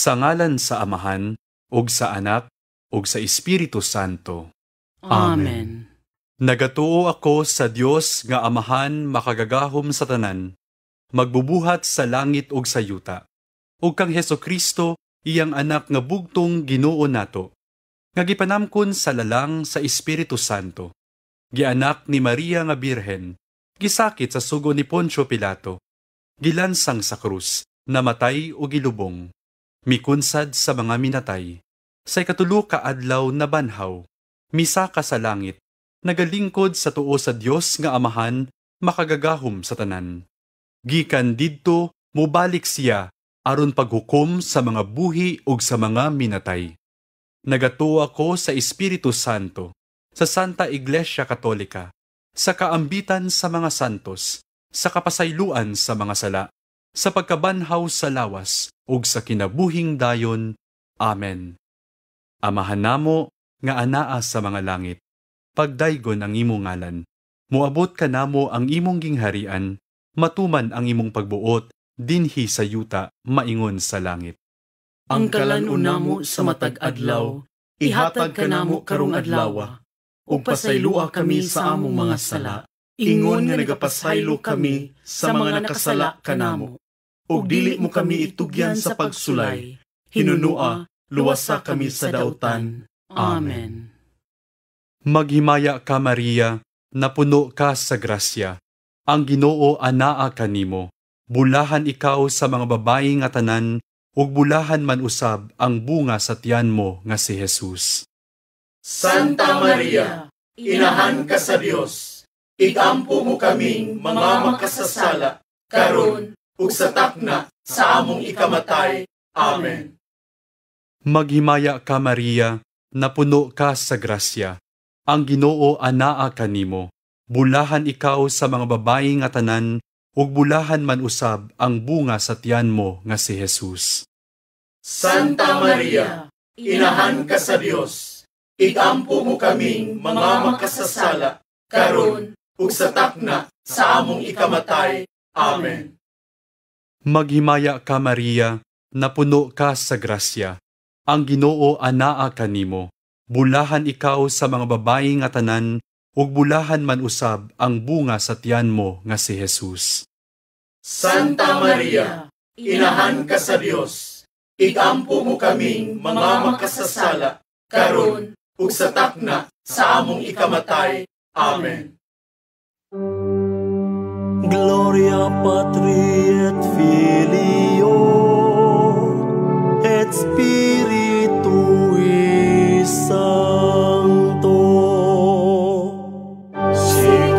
Sa ngalan sa Amahan, ug sa Anak, ug sa Espiritu Santo. Amen. Nagatuo ako sa Dios nga Amahan makagagahom sa tanan, magbubuhat sa langit ug sa yuta, ug kang Hesukristo iyang anak nga bugtong Ginoo nato, nga gipanamkon sa lalang sa Espiritu Santo, gianak ni Maria nga Birhen, gisakit sa sugo ni Poncio Pilato, gilansang sa krus, namatay o gilubong, mikunsad sa mga minatay, sa ikatulo ka adlaw na banhaw, misaka sa langit, nagalingkod sa tuo sa Dios nga Amahan, makagagahom sa tanan. Gikan didto mubalik siya aron paghukom sa mga buhi ug sa mga minatay. Nagatuo ako sa Espiritu Santo, sa Santa Iglesia Katolika, sa kaambitan sa mga santos, sa kapasayloan sa mga sala, sa pagkabanhaw sa lawas, ug sa kinabuhing dayon. Amen. Amahan namo nga anaa sa mga langit, pagdaygon ang imong ngalan, muabot ka namo ang imong gingharian, matuman ang imong pagbuot, dinhi sa yuta, maingon sa langit. Ang kalan-una mo sa matag adlaw, ihatag ka namo karong adlaw, ug pasaylua kami sa among mga sala, ingon nga nagapasaylo kami sa mga nakasala kanamo. Ug dili mo kami itugyan sa pagsulay, hinunua, luwasa kami sa dautan. Amen. Maghimaya ka Maria, napuno ka sa grasya, ang Ginoo anaa kanimo, bulahan ikaw sa mga babayi nga tanan, ug bulahan man usab ang bunga sa tiyan mo nga si Jesus. Santa Maria, inahan ka sa Dios, igampo mo kaming mga makasasala, karon ug sa takna sa among ikamatay. Amen. Maghimaya ka Maria, napuno ka sa grasya, ang Ginoo anaa kanimo, bulahan ikaw sa mga babayi nga tanan, ug bulahan man usab ang bunga sa tiyan mo nga si Jesus. Santa Maria, inahan ka sa Dios, igampo mo kaming mga makasasala, karon ug sa takna sa among ikamatay. Amen. Maghimaya ka Maria, napuno ka sa grasya, ang Ginoo anaa kanimo, bulahan ikaw sa mga babayi nga tanan, ug bulahan man usab ang bunga sa tiyan mo nga si Jesus. Santa Maria, inahan ka sa Dios, igampo mo kaming mga makasasala, karon ug sa takna sa among ikamatay. Amen. Gloria Patri et Filio et Spiritui Sancto. Sic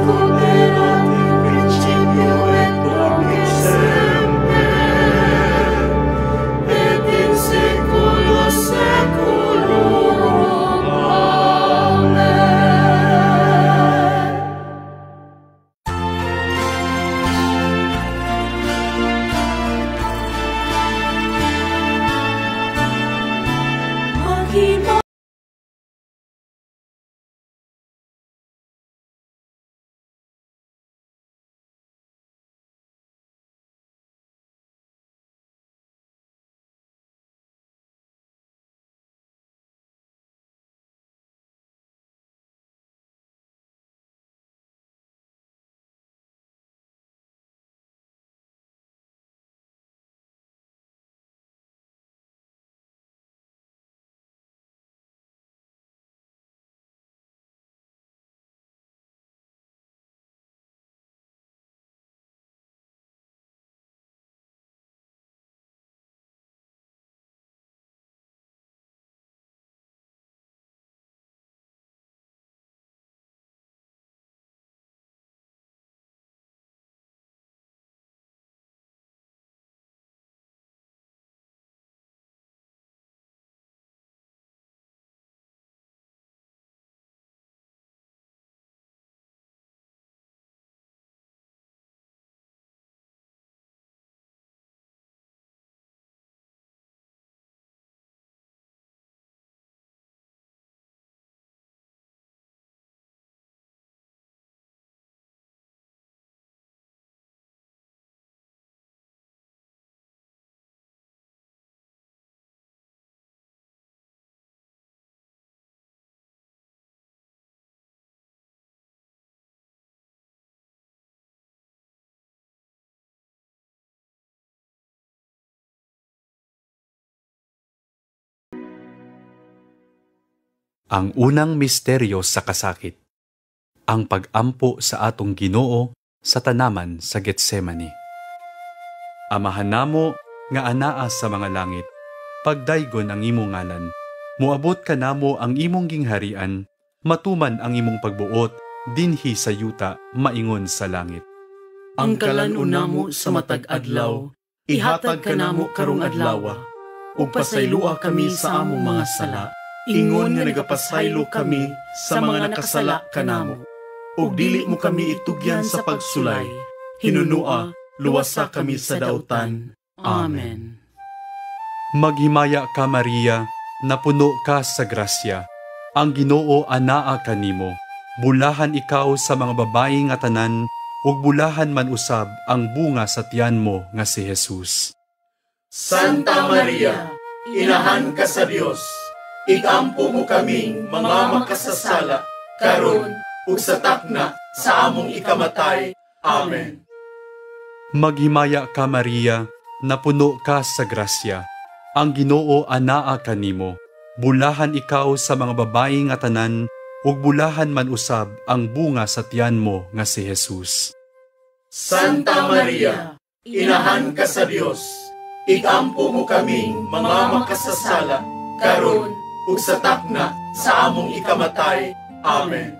Ang unang misteryo sa kasakit, ang pag-ampo sa atong Ginoo sa tanaman sa Getsemani. Amahan namo nga anaa sa mga langit, pagdaygon ang imong ngalan, muabot ka namo ang imong gingharian, matuman ang imong pagbuot, dinhi sa yuta, maingon sa langit. Ang kalan-una mo sa matag adlaw, ihatag ka namo karong adlaw, ug pasaylua kami sa among mga sala, ingon nga nagapasaylo kami sa mga nakasala kanamo. Ug dili mo kami itugyan sa pagsulay, hinunua, luwasa kami sa dautan. Amen. Maghimaya ka Maria, napuno ka sa grasya, ang Ginoo anaa kanimo, bulahan ikaw sa mga babayi nga tanan, ug bulahan man usab ang bunga sa tiyan mo nga si Jesus. Santa Maria, inahan ka sa Dios, igampo mo kaming mga makasasala, karon ug sa takna sa among ikamatay. Amen. Maghimaya ka Maria, napuno ka sa grasya, ang Ginoo anaa kanimo, bulahan ikaw sa mga babayi nga tanan, ug bulahan man usab ang bunga sa tiyan mo nga si Jesus. Santa Maria, inahan ka sa Dios, igampo mo kaming mga makasasala, karon ug sa takna sa among ikamatay. Amen.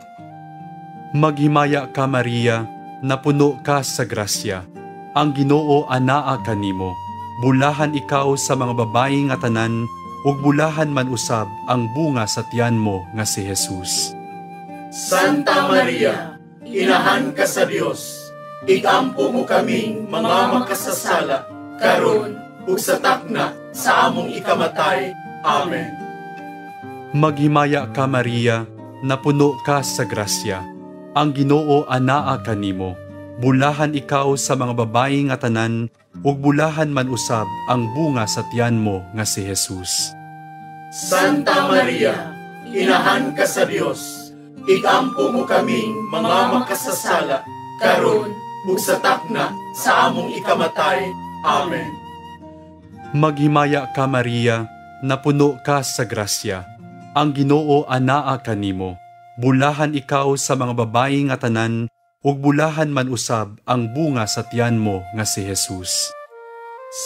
Maghimaya ka Maria, napuno ka sa grasya, ang Ginoo anaa kanimo, bulahan ikaw sa mga babayi nga tanan, ug bulahan man usab ang bunga sa tiyan mo nga si Jesus. Santa Maria, inahan ka sa Dios, igampo mo kaming mga makasasala, karon ug sa takna sa among ikamatay. Amen. Maghimaya ka Maria, napuno ka sa grasya, ang Ginoo anaa kanimo, bulahan ikaw sa mga babayi nga tanan, ug bulahan man usab ang bunga sa tiyan mo nga si Jesus. Santa Maria, inahan ka sa Dios, igampo mo kaming mga makasasala, karon ug sa takna sa among ikamatay. Amen. Maghimaya ka Maria, napuno ka sa grasya, ang Ginoo anaa kanimo, bulahan ikaw sa mga babayi nga tanan, ug bulahan man usab ang bunga sa tiyan mo nga si Jesus.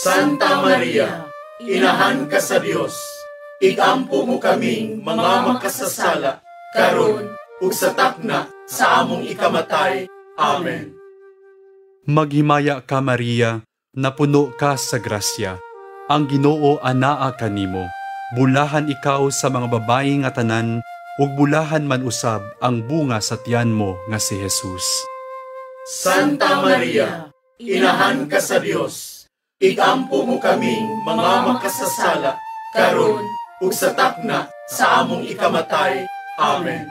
Santa Maria, inahan ka sa Dios, igampo mo kaming mga makasasala, karon ug sa takna sa among ikamatay. Amen. Maghimaya ka Maria, napuno ka sa grasya, ang Ginoo anaa kanimo, bulahan ikaw sa mga babayi nga tanan, ug bulahan man usab ang bunga sa tiyan mo nga si Jesus. Santa Maria, inahan ka sa Dios, igampo mo kaming mga makasasala, karon ug sa takna sa among ikamatay. Amen.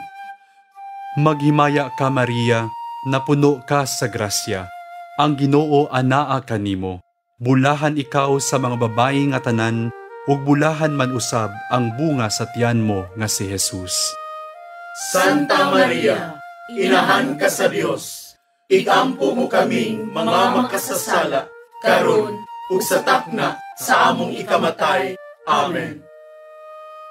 Maghimaya ka Maria, napuno ka sa grasya, ang Ginoo anaa kanimo, bulahan ikaw sa mga babayi nga tanan, ug bulahan man usab ang bunga sa tiyan mo nga si Jesus. Santa Maria, inahan ka sa Dios, igampo mo kaming mga makasasala, karon ug sa takna sa among ikamatay. Amen.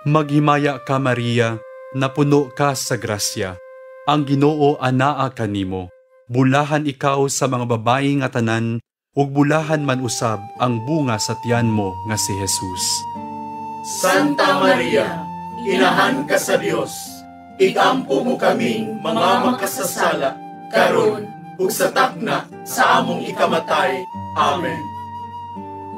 Maghimaya ka Maria, napuno ka sa grasya, ang Ginoo anaa kanimo, bulahan ikaw sa mga babayi nga tanan, ug bulahan man usab ang bunga sa tiyan mo nga si Jesus. Santa Maria, inahan ka sa Dios, igampo mo kaming mga makasasala, karon ug sa takna sa among ikamatay. Amen.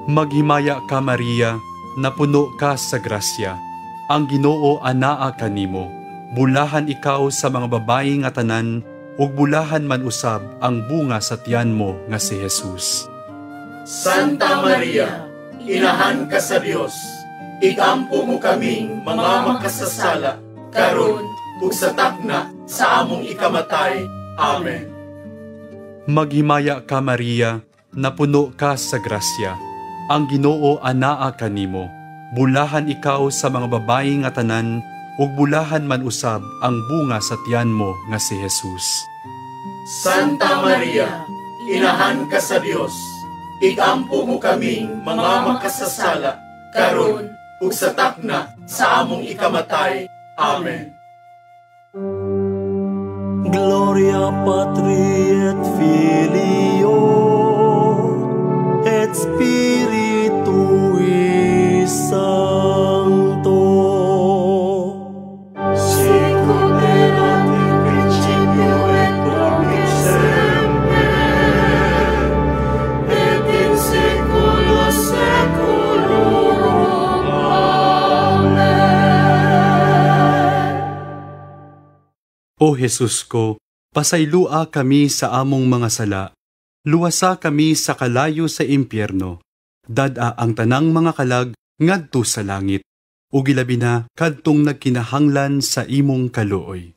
Maghimaya ka Maria, napuno ka sa grasya, ang Ginoo anaa kanimo, bulahan ikaw sa mga babayi nga tanan, ug bulahan man usab ang bunga sa tiyan mo nga si Jesus. Santa Maria, inahan ka sa Dios, igampo mo kaming mga makasasala, karon ug sa takna sa among ikamatay. Amen. Maghimaya ka Maria, napuno ka sa grasya, ang Ginoo anaa kanimo, bulahan ikaw sa mga babayi nga tanan, ug bulahan man usab ang bunga sa tiyan mo nga si Jesus. Santa Maria, inahan ka sa Dios, igampo mo kaming mga makasasala, karon ug sa takna sa among ikamatay. Amen. Gloria Patri et Filio et Spiritui Sancto. Sicut erat in principio et nunc et semper, et in saecula saeculorum. Amen. O Jesus ko, pasaylua kami sa among mga sala, luwasa kami sa kalayo sa impyerno, dada ang tanang mga kalag ngadto sa langit, ug ilabi na kadtong nagkinahanglan sa imong kaluoy.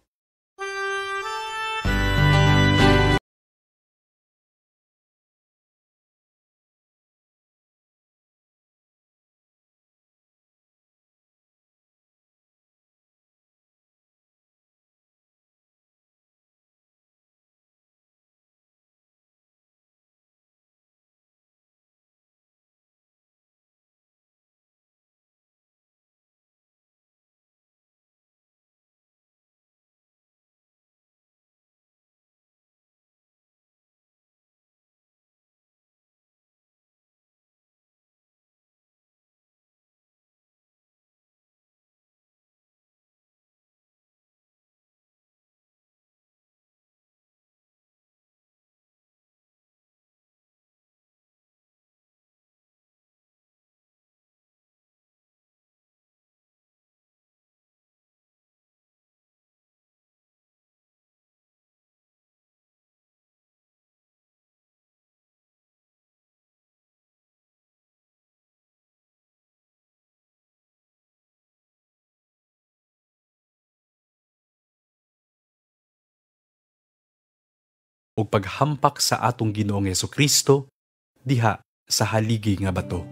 Ug paghampak sa atong Ginoong Hesukristo diha sa haligi nga bato.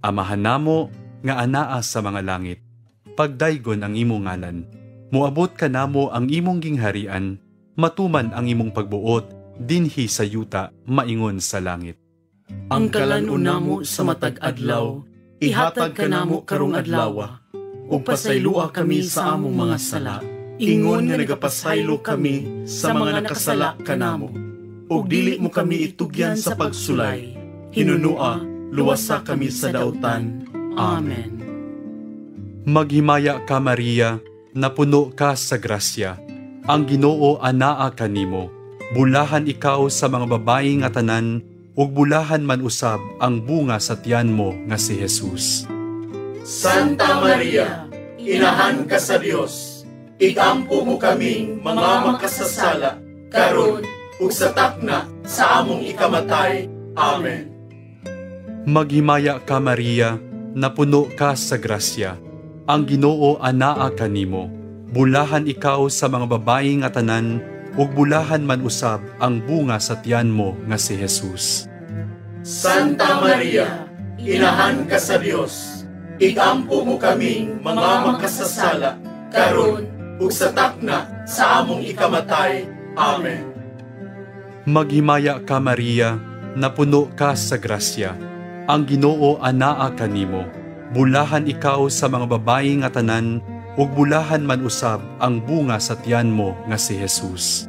Amahan namo nga anaa sa mga langit, pagdaygon ang imong ngalan, muabot ka namo ang imong gingharian, matuman ang imong pagbuot dinhi sa yuta maingon sa langit. Ang kalan-una mo sa matag adlaw, ihatag ka namo karong adlaw, ug pasaylua kami sa among mga sala, ingon nga nagapasaylo kami sa mga nakasala kanamo. Ug dili mo kami itugyan sa pagsulay, hinunua, luwasa kami sa dautan. Amen. Maghimaya ka Maria, napuno ka sa grasya, ang Ginoo anaa kanimo, bulahan ikaw sa mga babayi nga tanan, ug bulahan man usab ang bunga sa tiyan mo nga si Jesus. Santa Maria, inahan ka sa Dios, igampo mo kaming mga makasasala, karon ug sa takna sa among ikamatay. Amen. Maghimaya ka Maria, napuno ka sa grasya, ang Ginoo anaa kanimo, bulahan ikaw sa mga babayi nga tanan, ug bulahan man usab ang bunga sa tiyan mo nga si Jesus. Santa Maria, inahan ka sa Dios, igampo mo kaming mga makasasala, karon ug sa takna sa among ikamatay. Amen. Maghimaya ka Maria, napuno ka sa grasya, ang Ginoo anaa kanimo, bulahan ikaw sa mga babayi nga tanan, ug bulahan man usab ang bunga sa tiyan mo nga si Jesus.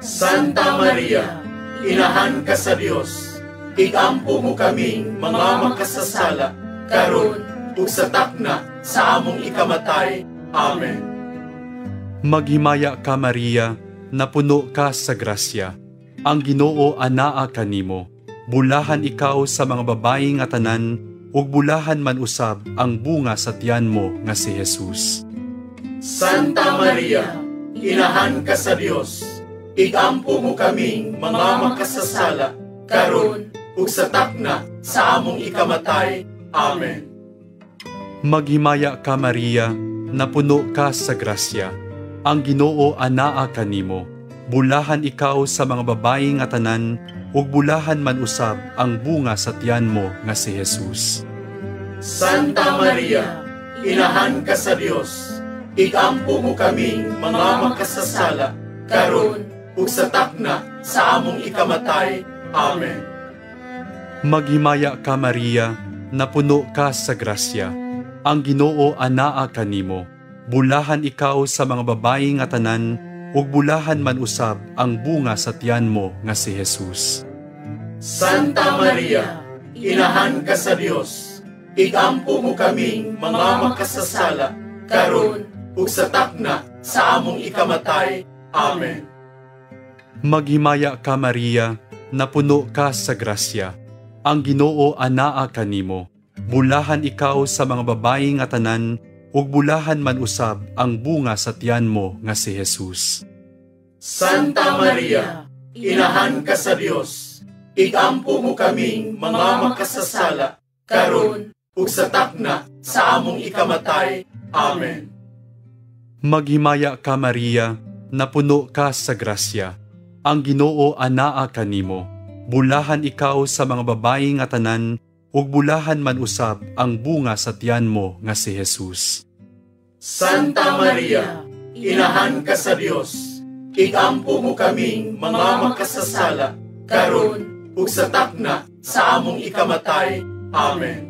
Santa Maria, inahan ka sa Dios, igampo mo kaming mga makasasala, karon ug sa takna sa among ikamatay. Amen. Maghimaya ka Maria, napuno ka sa grasya, ang Ginoo anaa kanimo, bulahan ikaw sa mga babayi nga tanan, ug bulahan man usab ang bunga sa tiyan mo nga si Jesus. Santa Maria, inahan ka sa Dios, igampo mo kaming mga makasasala, karon ug sa takna sa among ikamatay. Amen. Maghimaya ka Maria, napuno ka sa grasya, ang Ginoo anaa kanimo, bulahan ikaw sa mga babayi nga tanan, ug bulahan man usab ang bunga sa tiyan mo nga si Jesus. Santa Maria, inahan ka sa Dios, igampo mo kaming mga makasasala, karon ug sa takna sa among ikamatay. Amen. Maghimaya ka Maria, napuno ka sa grasya, ang Ginoo anaa kanimo, Bulahan ikaw sa mga babayi nga tanan, ug bulahan man usab ang bunga sa tiyan mo nga si Jesus. Santa Maria, inahan ka sa Dios, igampo mo kaming mga makasasala, karon ug sa takna sa among ikamatay. Amen. Maghimaya ka Maria, napuno ka sa grasya. Ang Ginoo anaa kanimo. Bulahan ikaw sa mga babayi nga tanan, ug bulahan man usab ang bunga sa tiyan mo nga si Jesus. Santa Maria, inahan ka sa Dios, igampo mo kaming mga makasasala, karon ug sa takna sa among ikamatay. Amen. Maghimaya ka Maria, napuno ka sa grasya. Ang Ginoo anaa kanimo. Bulahan ikaw sa mga babayi nga tanan, ug bulahan man usab ang bunga sa tiyan mo nga si Jesus. Santa Maria, inahan ka sa Dios, igampo mo kaming mga makasasala, karon ug sa takna sa among ikamatay. Amen.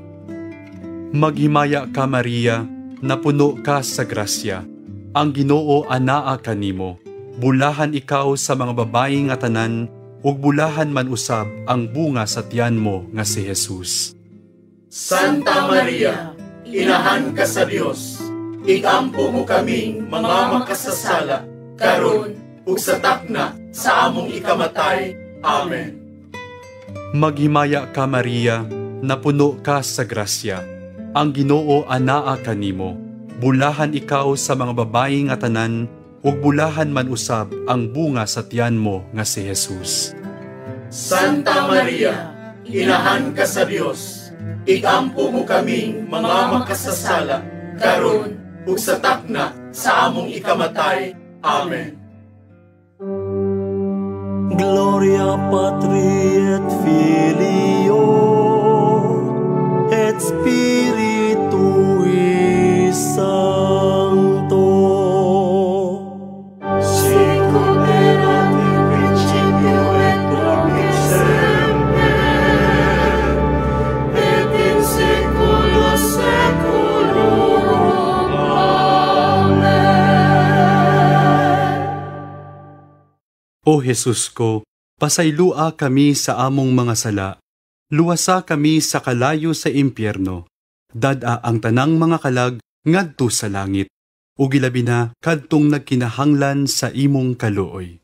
Maghimaya ka Maria, napuno ka sa grasya. Ang Ginoo anaa kanimo. Bulahan ikaw sa mga babayi nga tanan, ug bulahan man usab ang bunga sa tiyan mo nga si Jesus. Santa Maria, inahan ka sa Dios, igampo mo kaming mga makasasala, karon ug sa takna sa among ikamatay. Amen. Maghimaya ka Maria, napuno ka sa grasya. Ang Ginoo anaa kanimo. Bulahan ikaw sa mga babayi nga tanan, ug bulahan man usab ang bunga sa tiyan mo nga si Jesus. Santa Maria, inahan ka sa Dios, igampo mo kaming mga makasasala, karon ug sa takna sa among ikamatay. Amen. Gloria Patri et Filio et Spiritui Sancto. Sicut erat in principio et nunc et semper, et in saecula saeculorum. Amen. O Jesus ko, pasaylua kami sa among mga sala, luwasa kami sa kalayo sa impyerno, dad-a ang tanang mga kalag ngadto sa langit, ug ilabi na kadtong nagkinahanglan sa imong kaluoy.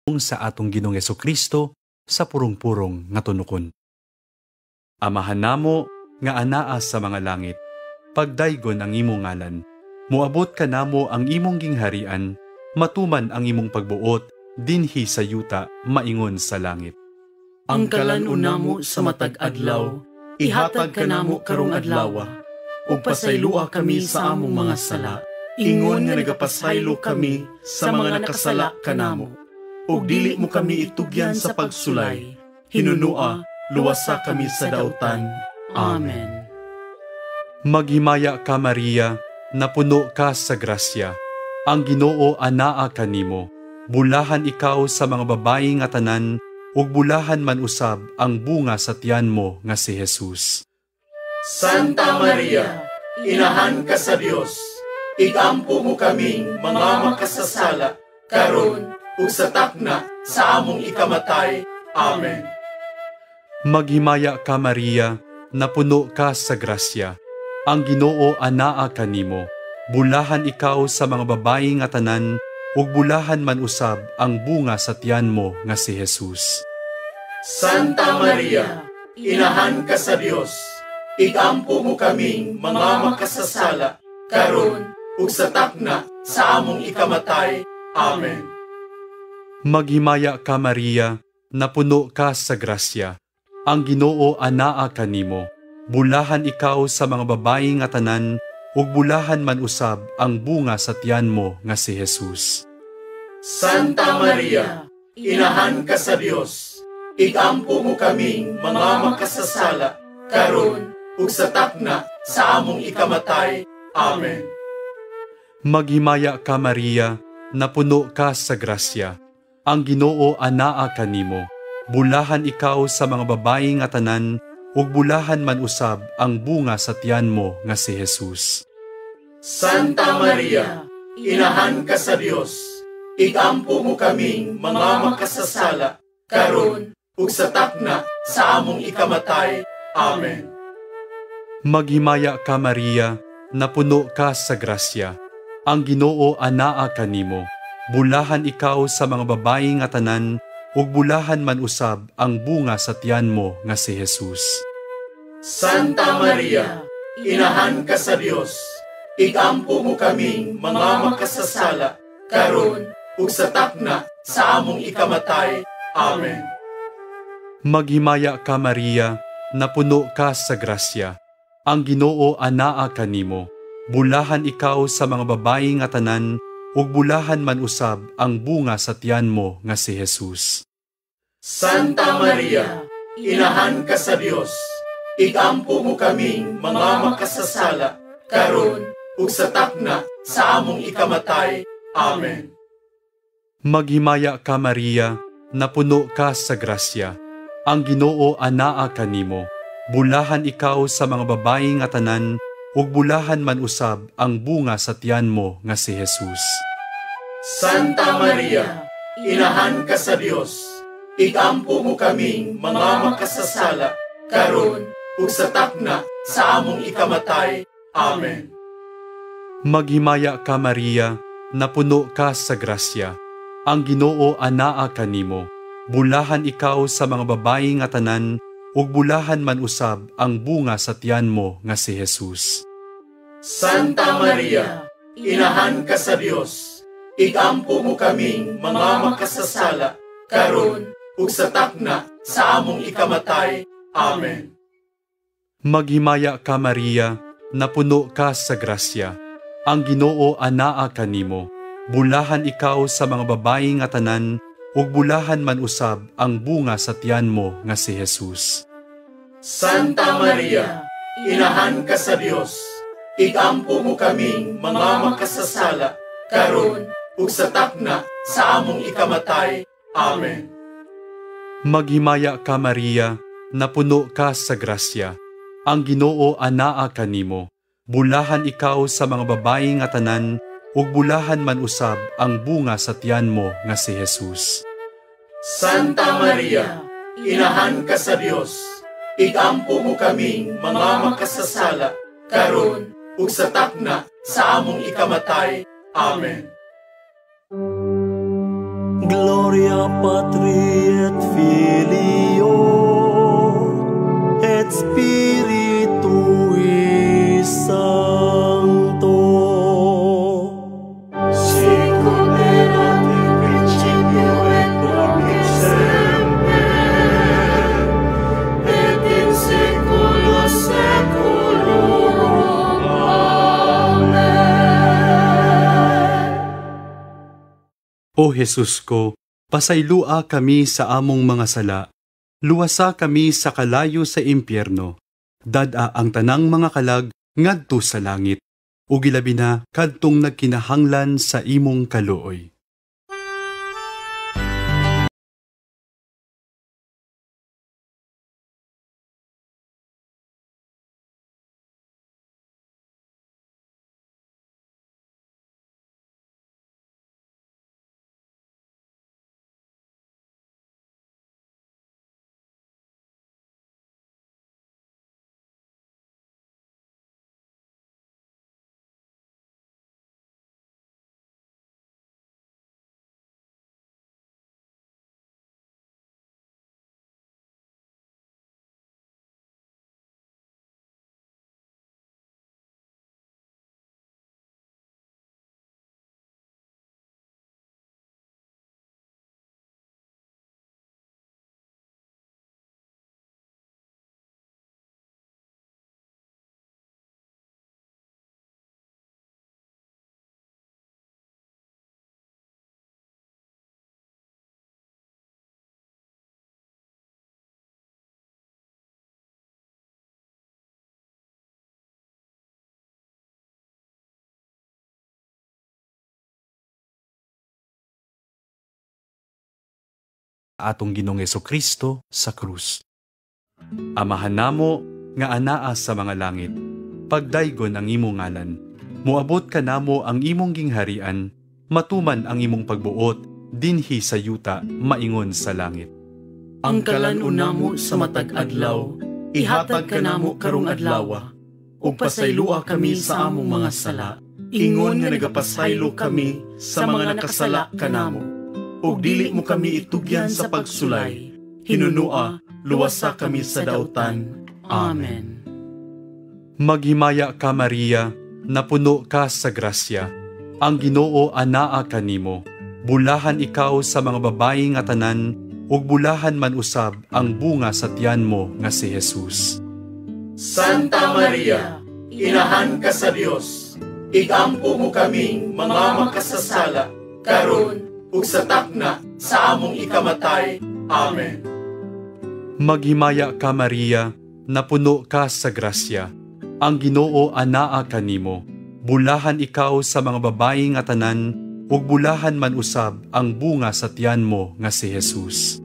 Sa atong Ginoong Jesucristo sa purong-purong nga tunukon. Amahan namo nga anaa sa mga langit, pagdaygon ang imong ngalan, muabot ka namo ang imong gingharian, matuman ang imong pagbuot dinhi sa yuta maingon sa langit. Ang kalan-una mo sa matag adlaw, ihatag ka namo karong adlaw, ug pasaylua kami sa among mga sala, ingon nga nagapasaylo kami sa mga nakasala kanamo. Ug dili mo kami itugyan sa pagsulay, hinunua, luwasa kami sa dautan. Amen. Maghimaya ka Maria, napuno ka sa grasya. Ang Ginoo anaa kanimo. Bulahan ikaw sa mga babayi nga tanan, ug bulahan man usab ang bunga sa tiyan mo nga si Jesus. Santa Maria, inahan ka sa Dios. Igampo mo kaming mga makasasala, karon ug sa takna sa among ikamatay. Amen. Maghimaya ka Maria, napuno ka sa grasya. Ang Ginoo anaa kanimo. Bulahan ikaw sa mga babayi nga tanan, ug bulahan man usab ang bunga sa tiyan mo nga si Jesus. Santa Maria, inahan ka sa Dios. Igampo mo kaming mga makasasala, karon ug sa takna sa among ikamatay. Amen. Maghimaya ka Maria, napuno ka sa grasya. Ang Ginoo anaa kanimo. Bulahan ikaw sa mga babayi nga tanan, ug bulahan man usab ang bunga sa tiyan mo nga si Jesus. Santa Maria, inahan ka sa Dios. Igampo mo kaming mga makasasala, karon ug sa takna sa among ikamatay. Amen. Maghimaya ka Maria, napuno ka sa grasya. Ang Ginoo anaa kanimo. Bulahan ikaw sa mga babayi nga tanan, ug bulahan man usab ang bunga sa tiyan mo nga si Jesus. Santa Maria, inahan ka sa Dios. Igampo mo kaming mga makasasala, karon ug sa takna sa among ikamatay. Amen. Maghimaya ka Maria, napuno ka sa grasya. Ang Ginoo anaa kanimo. Bulahan ikaw sa mga babayi nga tanan, ug bulahan man usab ang bunga sa tiyan mo nga si Jesus. Santa Maria, inahan ka sa Dios. Igampo mo kaming mga makasasala, karon ug sa takna sa among ikamatay. Amen. Maghimaya ka Maria, napuno ka sa grasya. Ang Ginoo anaa kanimo. Bulahan ikaw sa mga babayi nga tanan, ug bulahan man usab ang bunga sa tiyan mo nga si Jesus. Santa Maria, inahan ka sa Dios. Igampo mo kaming mga makasasala, karon ug sa takna sa among ikamatay. Amen. Maghimaya ka Maria, napuno ka sa grasya. Ang Ginoo anaa kanimo. Bulahan ikaw sa mga babayi nga tanan, ug bulahan man usab ang bunga sa tiyan mo nga si Jesus. Santa Maria, inahan ka sa Dios. Igampo mo kaming mga makasasala, karon ug sa takna sa among ikamatay. Amen. Maghimaya ka Maria, napuno ka sa grasya. Ang Ginoo anaa kanimo. Bulahan ikaw sa mga babayi nga tanan, ug bulahan man usab ang bunga sa tiyan mo nga si Jesus. Santa Maria, inahan ka sa Dios. Igampo mo kaming mga makasasala, karon ug sa takna sa among ikamatay. Amen. Maghimaya ka Maria, napuno ka sa grasya. Ang Ginoo anaa kanimo. Bulahan ikaw sa mga babayi nga tanan, ug bulahan man usab ang bunga sa tiyan mo nga si Jesus. Santa Maria, inahan ka sa Dios. Igampo mo kaming mga makasasala, karon ug sa takna sa among ikamatay. Amen. Maghimaya ka Maria, napuno ka sa grasya. Ang Ginoo anaa kanimo. Bulahan ikaw sa mga babayi nga tanan, ug bulahan man usab ang bunga sa tiyan mo nga si Jesus. Santa Maria, inahan ka sa Dios. Igampo mo kaming mga makasasala, karon ug sa takna sa among ikamatay. Amen. Gloria Patri et Filio et Spiritui Sancto. Sicut erat in principio et nunc et semper, et in saecula saeculorum. Amen. O Jesus ko, pasaylua kami sa among mga sala. Luwasa kami sa kalayo sa impyerno. Dada ang tanang mga kalag ngadto sa langit. Ug ilabi na kadtong nagkinahanglan sa imong kaluoy. atong Ginoong Hesukristo sa krus. Amahan namo nga anaa sa mga langit, pagdaygon ang imong ngalan. Muabot ka namo ang imong gingharian, matuman ang imong pagbuot, dinhi sa yuta, maingon sa langit. Ang kalan-una mo sa matag adlaw, ihatag ka namo karong adlaw. Ug pasaylua kami sa among mga sala, ingon nga nagapasaylo kami sa mga nakasala kanamo. Ug dili mo kami itugyan sa pagsulay, hinunua, luwasa kami sa dautan. Amen. Maghimaya ka, Maria, napuno ka sa grasya. Ang Ginoo anaa kanimo. Bulahan ikaw sa mga babayi nga tanan, ug bulahan man usab ang bunga sa tiyan mo nga si Jesus. Santa Maria, inahan ka sa Dios, igampo mo kaming mga makasasala, karon ug sa takna sa among ikamatay. Amen. Maghimaya ka, Maria, napuno ka sa grasya. Ang Ginoo anaa kanimo. Bulahan ikaw sa mga babayi nga tanan, ug bulahan man usab ang bunga sa tiyan mo nga si Jesus.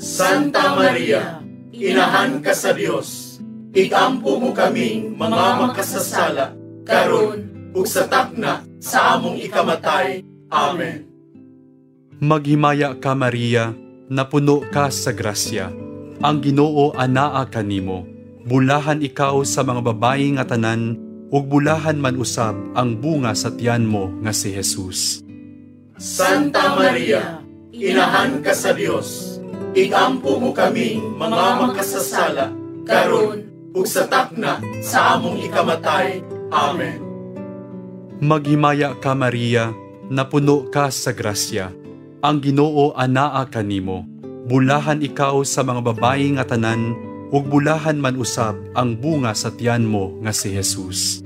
Santa Maria, inahan ka sa Dios, igampo mo kaming mga makasasala, karon ug sa takna sa among ikamatay. Amen. Maghimaya ka, Maria, napuno ka sa grasya. Ang Ginoo anaa kanimo. Bulahan ikaw sa mga babayi nga tanan, ug bulahan man usab ang bunga sa tiyan mo nga si Jesus. Santa Maria, inahan ka sa Dios, igampo mo kaming mga makasasala, karon ug sa takna sa among ikamatay. Amen. Maghimaya ka, Maria, napuno ka sa grasya. Ang Ginoo anaa kanimo. Bulahan ikaw sa mga babayi nga tanan, ug bulahan man usab ang bunga sa tiyan mo nga si Jesus.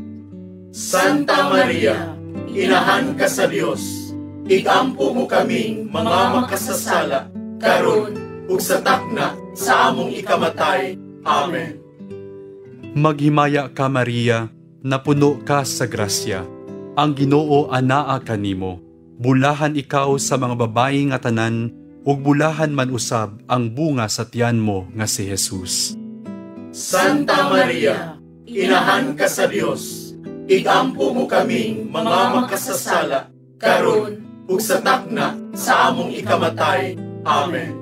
Santa Maria, inahan ka sa Dios, igampo mo kaming mga makasasala, karon ug sa takna sa among ikamatay. Amen. Maghimaya ka, Maria, napuno ka sa grasya. Ang Ginoo anaa kanimo. Bulahan ikaw sa mga babayi nga tanan, ug bulahan man usab ang bunga sa tiyan mo nga si Jesus. Santa Maria, inahan ka sa Dios, igampo mo kaming mga makasasala, karon ug sa takna sa among ikamatay. Amen.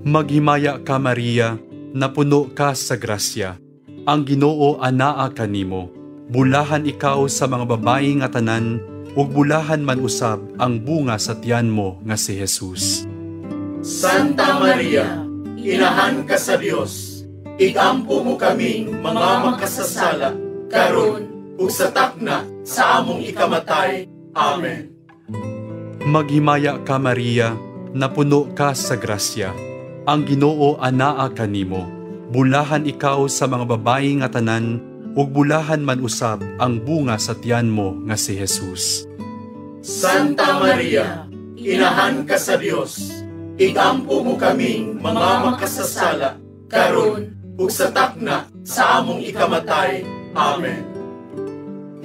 Maghimaya ka, Maria, napuno ka sa grasya. Ang Ginoo anaa kanimo. Bulahan ikaw sa mga babayi nga tanan, ug bulahan man usab ang bunga sa tiyan mo nga si Jesus. Santa Maria, inahan ka sa Dios, igampo mo kaming mga makasasala, karon ug sa takna sa among ikamatay. Amen. Maghimaya ka, Maria, napuno ka sa grasya. Ang Ginoo anaa kanimo. Bulahan ikaw sa mga babayi nga tanan, ug bulahan man usab ang bunga sa tiyan mo nga si Jesus. Santa Maria, inahan ka sa Dios, igampo mo kaming mga makasasala, karon ug sa takna sa among ikamatay. Amen.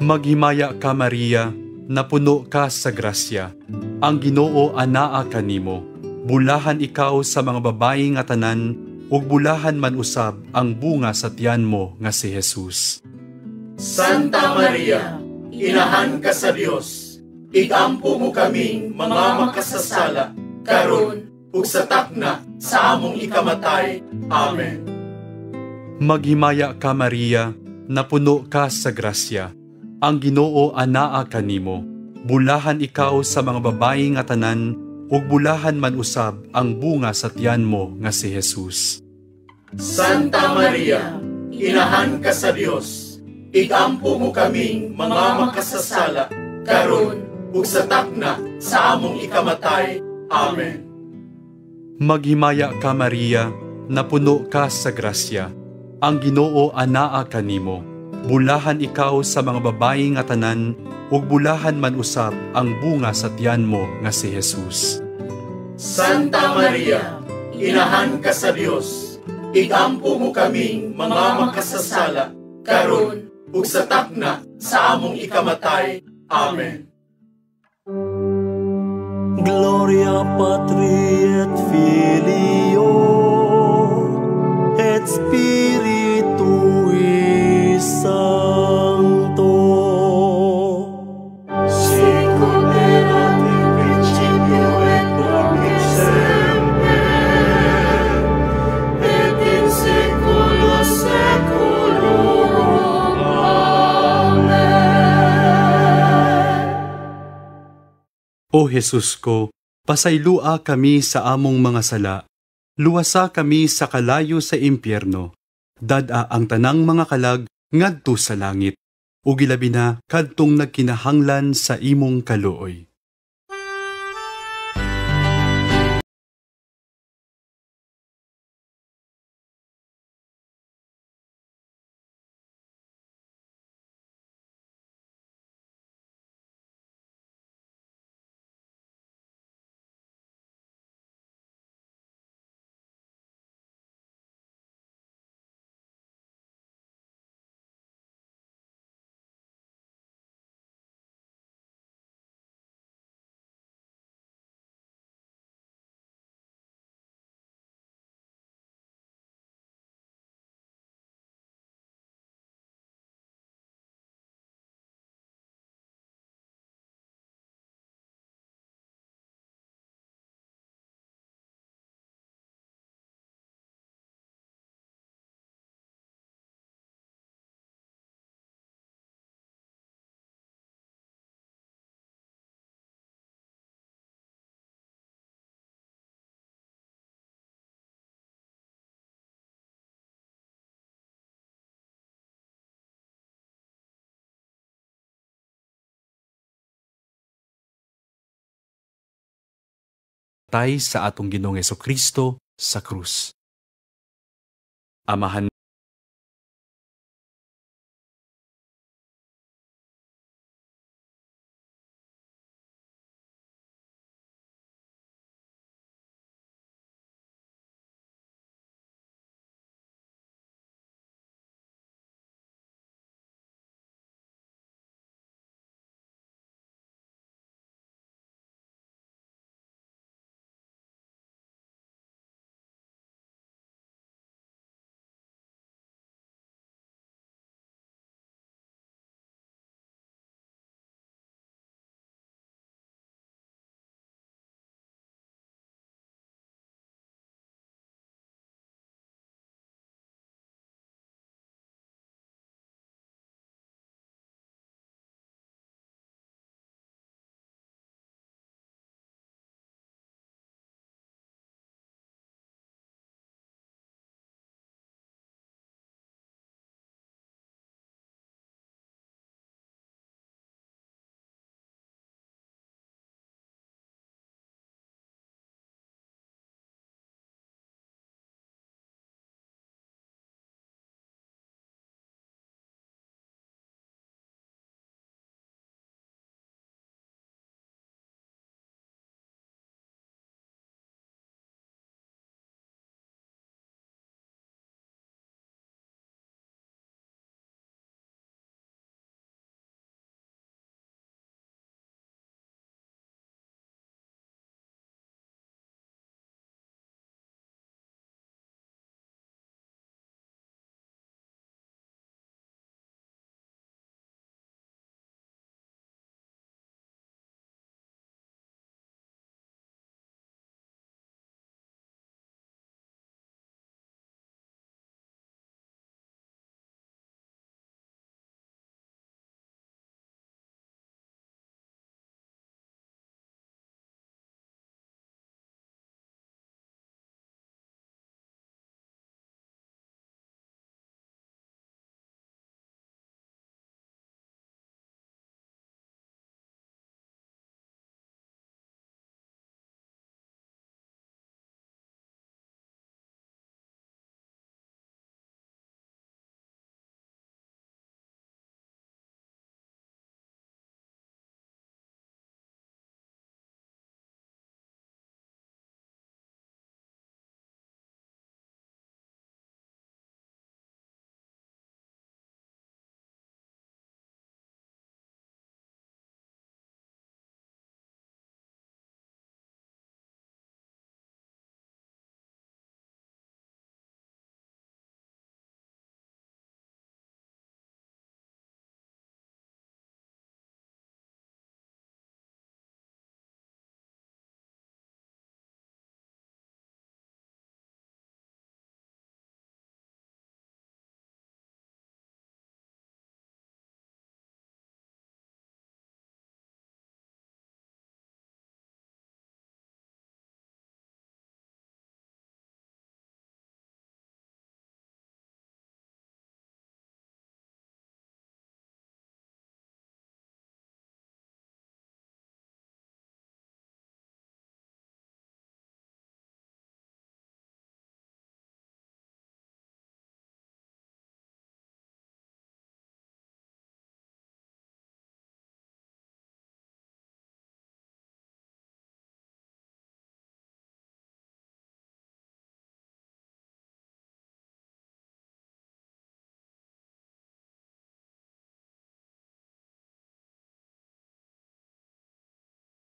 Maghimaya ka, Maria, napuno ka sa grasya. Ang Ginoo anaa kanimo. Bulahan ikaw sa mga babayi nga tanan, ug bulahan man usab ang bunga sa tiyan mo nga si Jesus. Santa Maria, inahan ka sa Dios, igampo mo kaming mga makasasala, karon ug sa takna sa among ikamatay. Amen. Maghimaya ka, Maria, napuno ka sa grasya. Ang Ginoo anaa kanimo. Bulahan ikaw sa mga babayi nga tanan, ug bulahan man usab ang bunga sa tiyan mo nga si Jesus. Santa Maria, inahan ka sa Dios, igampo mo kaming mga makasasala, karon ug sa takna sa among ikamatay. Amen. Maghimaya ka, Maria, napuno ka sa grasya. Ang Ginoo anaa kanimo. Bulahan ikaw sa mga babayi nga tanan, ug bulahan man usab ang bunga sa tiyan mo nga si Jesus. Santa Maria, inahan ka sa Dios, igampo mo kaming mga makasasala, karon ug sa takna sa among ikamatay. Amen. Gloria Patri et Filio et Spiritui Sancto. Sicut erat in principio et nunc et semper, et in saecula saeculorum. Amen. O Jesus ko, pasaylua kami sa among mga sala, luwasa kami sa kalayo sa impyerno, dad-a ang tanang mga kalag ngadto sa langit, ug ilabi na kadtong nagkinahanglan sa imong kaluoy. Tay sa atong Ginoong Hesukristo sa krus. Amahan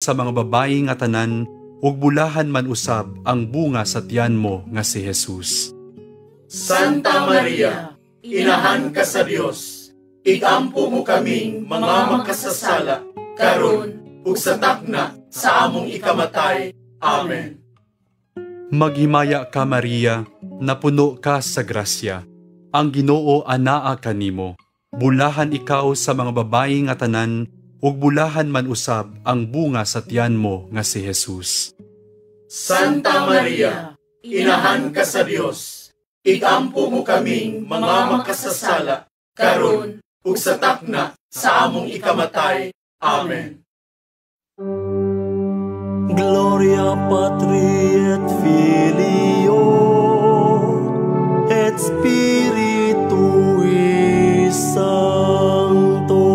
sa mga babayi nga tanan, ug bulahan man usab ang bunga sa tiyan mo nga si Jesus. Santa Maria, inahan ka sa Dios, igampo mo kaming mga makasasala, karon ug sa takna sa among ikamatay. Amen. Maghimaya ka Maria, napuno ka sa grasya. Ang Ginoo anaa kanimo. Bulahan ikaw sa mga babayi nga tanan, ug bulahan man usab ang bunga sa tiyan mo nga si Jesus. Santa Maria, inahan ka sa Dios, igampo mo kaming mga makasasala, karon ug sa takna sa among ikamatay. Amen. Gloria Patri et Filio et Spiritui Sancto.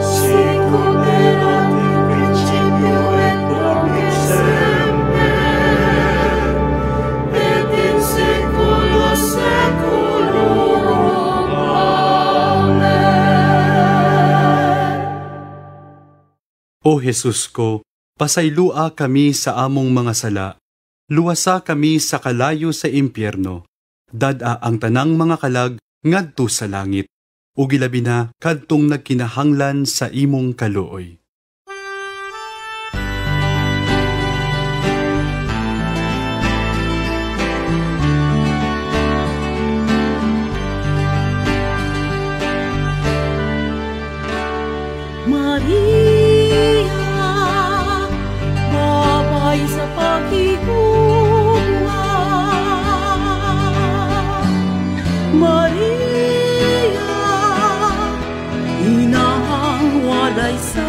Sicut erat in principio et nunc et semper, et in saecula saeculorum. Amen. O Jesus ko, pasaylua kami sa among mga sala, luwasa kami sa kalayo sa impyerno, dada ang tanang mga kalag ngadto sa langit, ug ilabi na kadtong nagkinahanglan sa imong kaluoy. Maria, babay sa paghigunga. Maria, inahang walay sa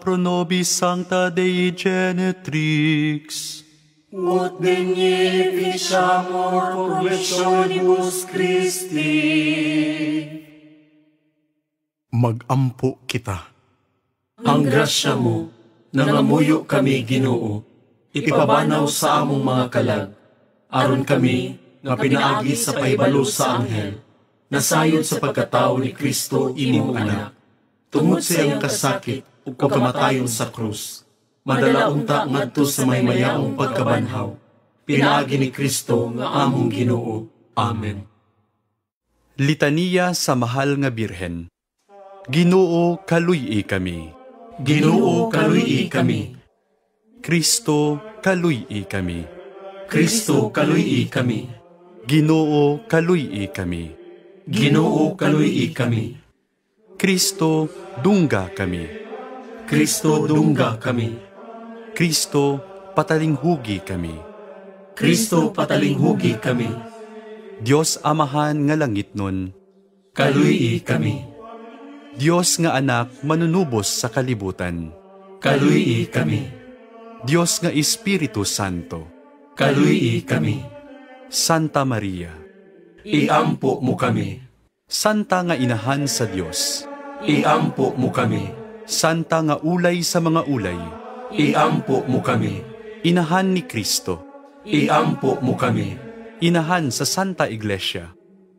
pro nobis Sancta Dei Genetrix. Ut beneficiamur promissionibus Christi. Mag-ampo kita. Ang grasya mo, nangamuyo kami Ginoo, ipabanaw sa among mga kalag, aron kami, nga pinaagi sa pahibalo sa anghel, nasayod sa pagkatao ni Kristo imong anak, tungod sa iyang kasakit ug kamatayon sa krus, madala unta ngadto sa maymayaong pagkabanhaw, pinaagi ni Kristo nga among Ginoo. Amen. Litania sa Mahal nga Birhen. Ginoo, kaluy-i kami. Ginoo, kaluy-i kami. Kristo, kaluy-i kami. Kristo, kaluy-i kami. Ginoo, kaluy-i kami. Ginoo, kaluy-i kami. Kristo, dungga kami. Kristo, dungga kami. Kristo, patalinghugi kami. Kristo, patalinghugi kami. Diyos Amahan nga langit nun. Kaluy-i kami. Diyos nga anak manunubos sa kalibutan. Kaluy-i kami. Diyos nga Espiritu Santo. Kaluy-i kami. Santa Maria. Iampo mo kami. Santa nga inahan sa Diyos. Iampo mo kami. Santa nga ulay sa mga ulay. Iampo mo kami. Inahan ni Kristo. Iampo mo kami. Inahan sa Santa Iglesia.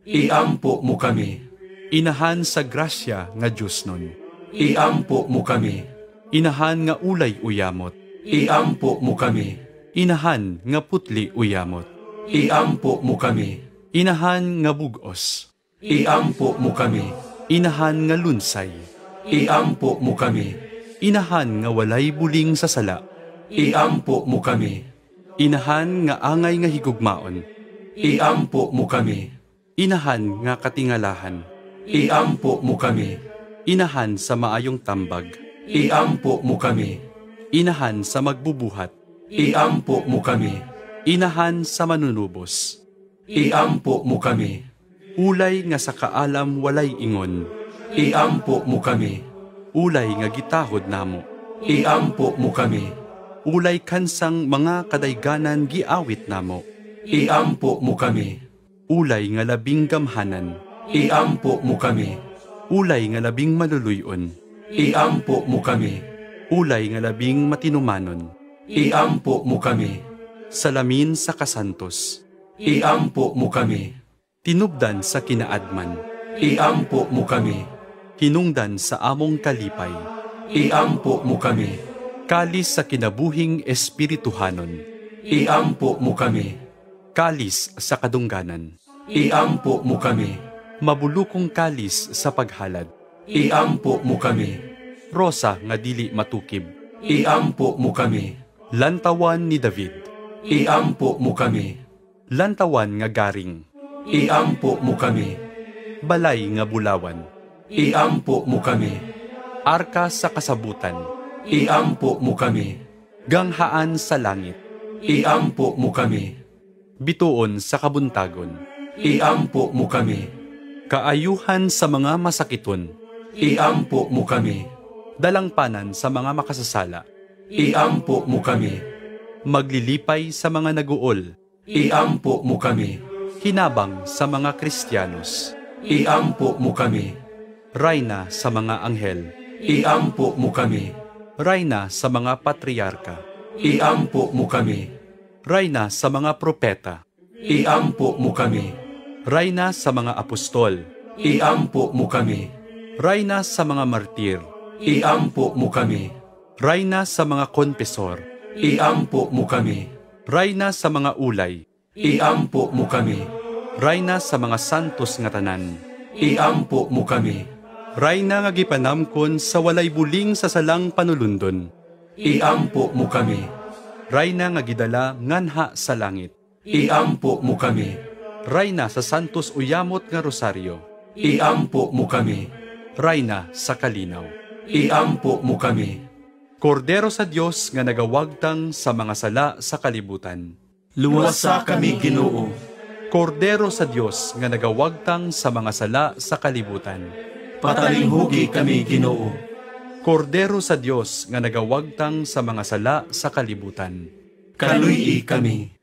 Iampo mo kami. Inahan sa grasya nga Diyos nun. Iampo mo kami. Inahan nga ulay uyamot. Iampo mo kami. Inahan nga putli uyamot. Iampo mo kami. Inahan nga bugos. Iampo mo kami. Inahan nga lunsay. Iampo mo kami. Inahan nga walay buling sa sala. Iampo mo kami. Inahan nga angay nga higugmaon. Iampo mo kami. Inahan nga katingalahan. Iampo mo kami. Inahan sa maayong tambag. Iampo mo kami. Inahan sa magbubuhat. Iampo mo kami. Inahan sa manunubos. Iampo mo kami. Ulay nga sa kaalam walay ingon. Iampo mo kami. Ulay nga gitahod namo. Iampo mo kami. Ulay kansang mga kadayganan giawit namo. Iampo mo kami. Ulay nga labing gamhanan. Iampo mo kami. Ulay nga labing maluluyon. Iampo mo kami. Ulay nga labing matinumanon. Iampo mo kami. Salamin sa kasantos. Iampo mo kami. Tinubdan sa kinaadman. Iampo mo kami. Hinungdan sa among kalipay. Iampo mo kami. Kalis sa kinabuhing espirituhanon. Iampo mo kami. Kalis sa kadungganan. Iampo mo kami. Mabulukong kalis sa paghalad. Iampo mo kami. Rosa nga dili matukib. Iampo mo kami. Lantawan ni David. Iampo mo kami. Lantawan nga garing. Iampo mo kami. Balay nga bulawan. Iampo mo kami. Arka sa kasabutan. Iampo mo kami. Ganghaan sa langit. Iampo mo kami. Bituon sa kabuntagon. Iampo mo kami. Kaayuhan sa mga masakiton. Iampo mo kami. Dalangpanan sa mga makasasala. Iampo mo kami. Maglilipay sa mga naguol. Iampo mo kami. Hinabang sa mga Kristiyanos. Iampo mo kami. Rayna sa mga anghel. Iampo mo kami. Rayna sa mga patriarka. Iampo mo kami. Rayna sa mga propeta. Iampo mo kami. Rayna sa mga apostol. Iampo mo kami. Rayna sa mga martir. Iampo mo kami. Rayna sa mga konpesor. Iampo mo kami. Rayna sa mga ulay. Iampo mo kami. Rayna sa mga santos nga tanan. Iampo mo kami. Rayna nga gipanamkon sa walay buling sa salang panulundon. Iampo mo kami. Rayna nga gidala nganha sa langit. Iampo mo kami. Rayna sa santos uyamot nga rosaryo. Iampo mo kami. Rayna sa kalinaw. Iampo mo kami. Kordero sa Diyos nga nagawagtang sa mga sala sa kalibutan. Luwasa kami Ginoo. Kordero sa Diyos nga nagawagtang sa mga sala sa kalibutan. Patalinghugi kami Ginoo. Kordero sa Dios nga nagawagtang sa mga sala sa kalibutan. Kaluy kami.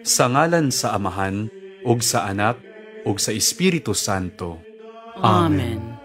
Sa ngalan sa Amahan, ug sa Anak, ug sa Espiritu Santo. Amen.